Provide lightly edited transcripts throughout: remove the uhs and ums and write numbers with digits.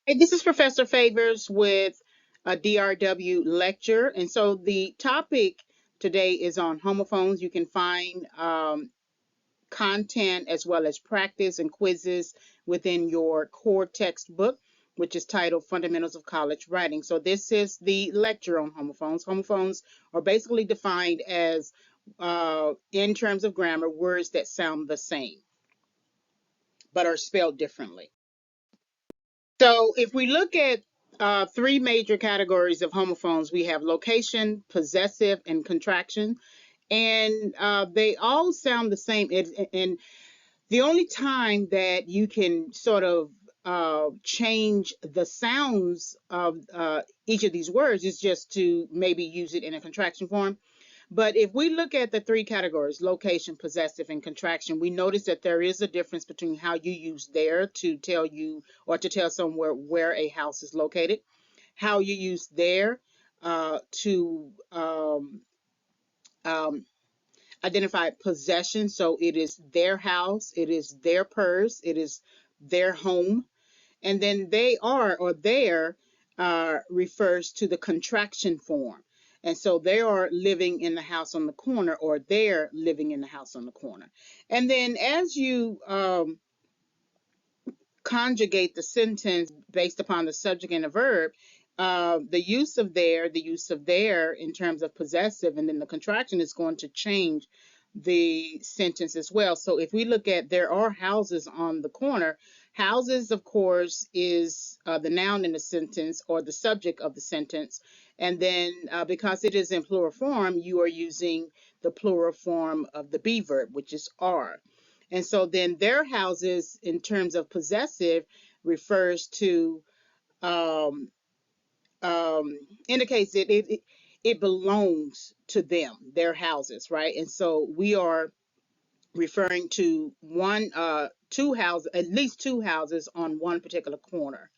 Hey, this is Professor Favors with a DRW lecture. And so the topic today is on homophones. You can find content as well as practice and quizzes within your core textbook, which is titled Fundamentals of College Writing. So this is the lecture on homophones. Homophones are basically defined as, in terms of grammar, words that sound the same but are spelled differently. So if we look at three major categories of homophones, we have location, possessive, and contraction. And they all sound the same. And the only time that you can sort of change the sounds of each of these words is just to maybe use it in a contraction form. But if we look at the three categories, location, possessive, and contraction, we notice that there is a difference between how you use there to tell you or to tell somewhere where a house is located, how you use there to um, identify possession. So it is their house, it is their purse, it is their home. And then they are or their refers to the contraction form. And so they are living in the house on the corner, or they're living in the house on the corner. And then as you conjugate the sentence based upon the subject and the verb, the use of there in terms of possessive, and then the contraction is going to change the sentence as well. So if we look at there are houses on the corner, houses, of course, is the noun in the sentence or the subject of the sentence. And then because it is in plural form, you are using the plural form of the be verb, which is are. And so then their houses, in terms of possessive, refers to um, indicates it belongs to them, their houses, right? And so we are referring to two houses, at least two houses on one particular corner.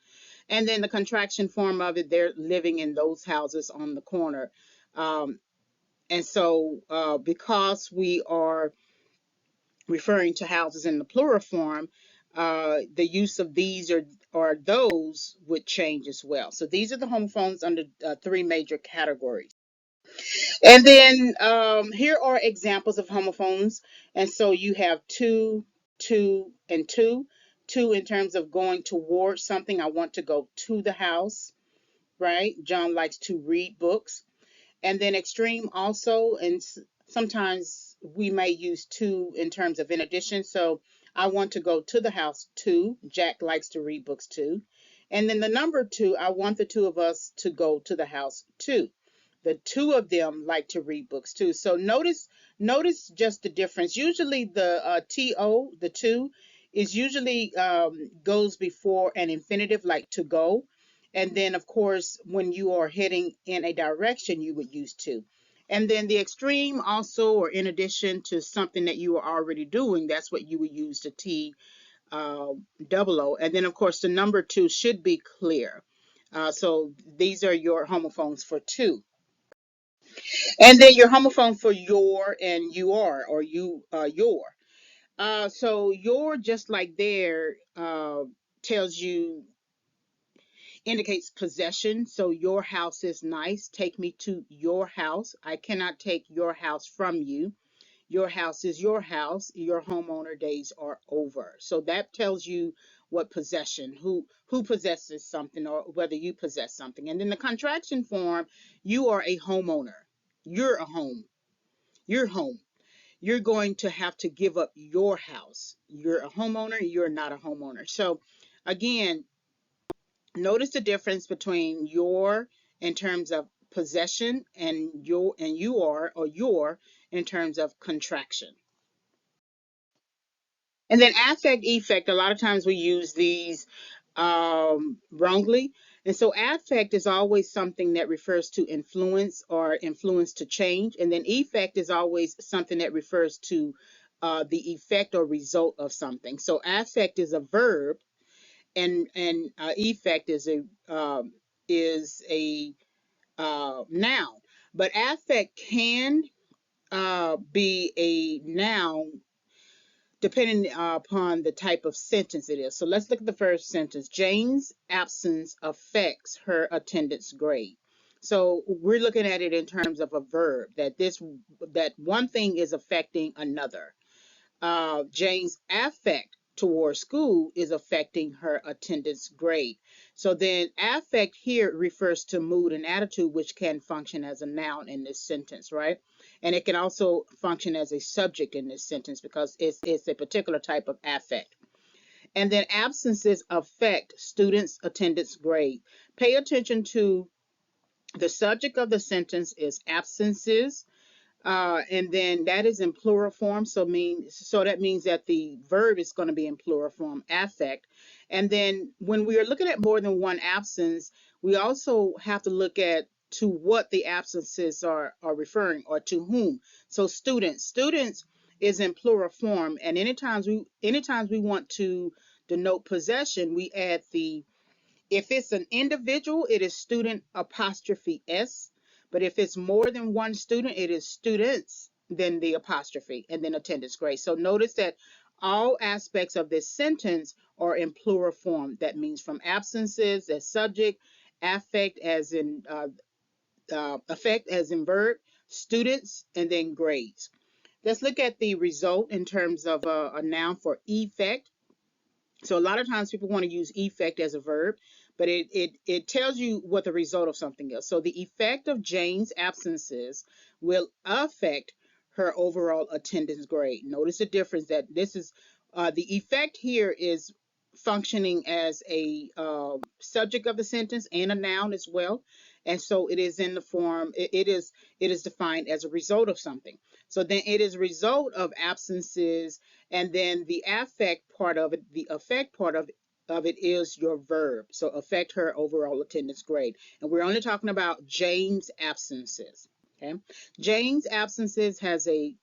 And then the contraction form of it, they're living in those houses on the corner. Um, and so because we are referring to houses in the plural form, the use of these or those would change as well. So these are the homophones under three major categories. And then here are examples of homophones. And so you have two, and two. Two in terms of going towards something. I want to go to the house, right? John likes to read books. And then extreme also, and sometimes we may use to in terms of in addition. So I want to go to the house too. Jack likes to read books too. And then the number two, I want the two of us to go to the house too. The two of them like to read books too. So notice just the difference. Usually the to, the two, is usually goes before an infinitive like to go. And then, of course, when you are heading in a direction, you would use to. And then the extreme also, or in addition to something that you are already doing, that's what you would use the T double O. And then, of course, the number two should be clear. So these are your homophones for two. And then your homophone for your and you are, or you, your. So your, just like there, tells you indicates possession. So your house is nice. Take me to your house. I cannot take your house from you. Your house is your house. Your homeowner days are over. So that tells you what possession, who possesses something, or whether you possess something. And in the contraction form, you are a homeowner. You're a home. You're home. You're going to have to give up your house. You're a homeowner. You're not a homeowner. So again, notice the difference between your in terms of possession and your and you are or your in terms of contraction. And then affect, effect, a lot of times we use these wrongly. And so affect is always something that refers to influence or influence to change. And then effect is always something that refers to the effect or result of something. So affect is a verb, and effect is a noun. But affect can be a noun depending upon the type of sentence it is. So let's look at the first sentence. Jane's absence affects her attendance grade. So we're looking at it in terms of a verb, that one thing is affecting another. Jane's affect towards school is affecting her attendance grade. So then affect here refers to mood and attitude, which can function as a noun in this sentence, right? And it can also function as a subject in this sentence because it's a particular type of affect. And then absences affect students' attendance grade. Pay attention to the subject of the sentence is absences, and then that is in plural form. So that means that the verb is going to be in plural form, affect. And then when we are looking at more than one absence, we also have to look at to what the absences are referring, or to whom. So students is in plural form, and anytime we want to denote possession, we add the, if it's an individual, it is student apostrophe S. But if it's more than one student, it is students, then the apostrophe, and then attendance grade. So notice that all aspects of this sentence are in plural form. That means from absences as subject, affect as in verb, students, and then grades. Let's look at the result in terms of a noun for effect. So a lot of times people want to use effect as a verb, but it tells you what the result of something is. So the effect of Jane's absences will affect her overall attendance grade. Notice the difference, that this is the effect here is functioning as a subject of the sentence and a noun as well. And so it is in the form, it is defined as a result of something. So then it is result of absences, and then the affect part of it, the effect part of it is your verb. So affect her overall attendance grade. And we're only talking about Jane's absences. Okay. Jane's absences has a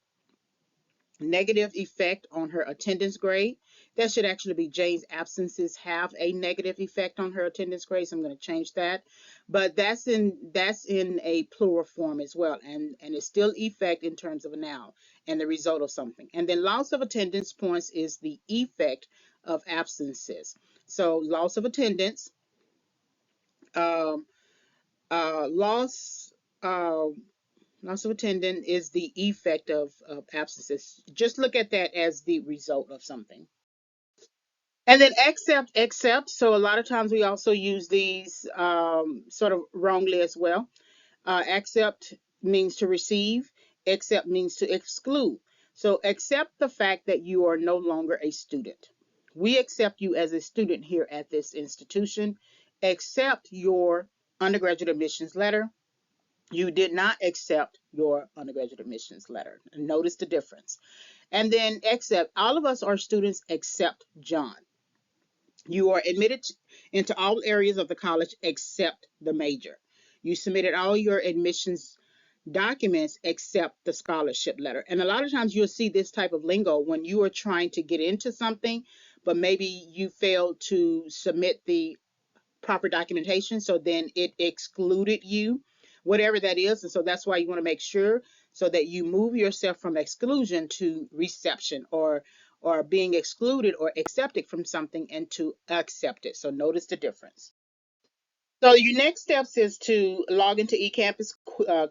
negative effect on her attendance grade. That should actually be Jane's absences have a negative effect on her attendance grade. So I'm going to change that. But that's in a plural form as well. And it's still effect in terms of a noun and the result of something. And then loss of attendance points is the effect of absences. So loss of attendance, um, loss loss of attendance is the effect of absences. Just look at that as the result of something. And then except. So a lot of times we also use these sort of wrongly as well. Accept means to receive. Except means to exclude. So accept the fact that you are no longer a student. We accept you as a student here at this institution. Accept your undergraduate admissions letter. You did not accept your undergraduate admissions letter. Notice the difference. And then except, all of us are students except John. You are admitted into all areas of the college except the major. You submitted all your admissions documents except the scholarship letter. And a lot of times you'll see this type of lingo when you are trying to get into something, but maybe you failed to submit the proper documentation, so then it excluded you, whatever that is. And so that's why you want to make sure so that you move yourself from exclusion to reception, or being excluded or accepted from something and to accept it. So notice the difference. So your next steps is to log into eCampus,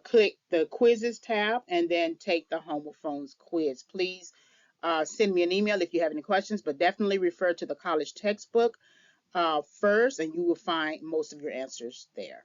click the quizzes tab, and then take the Homophones quiz. Please send me an email if you have any questions, but definitely refer to the college textbook first, and you will find most of your answers there.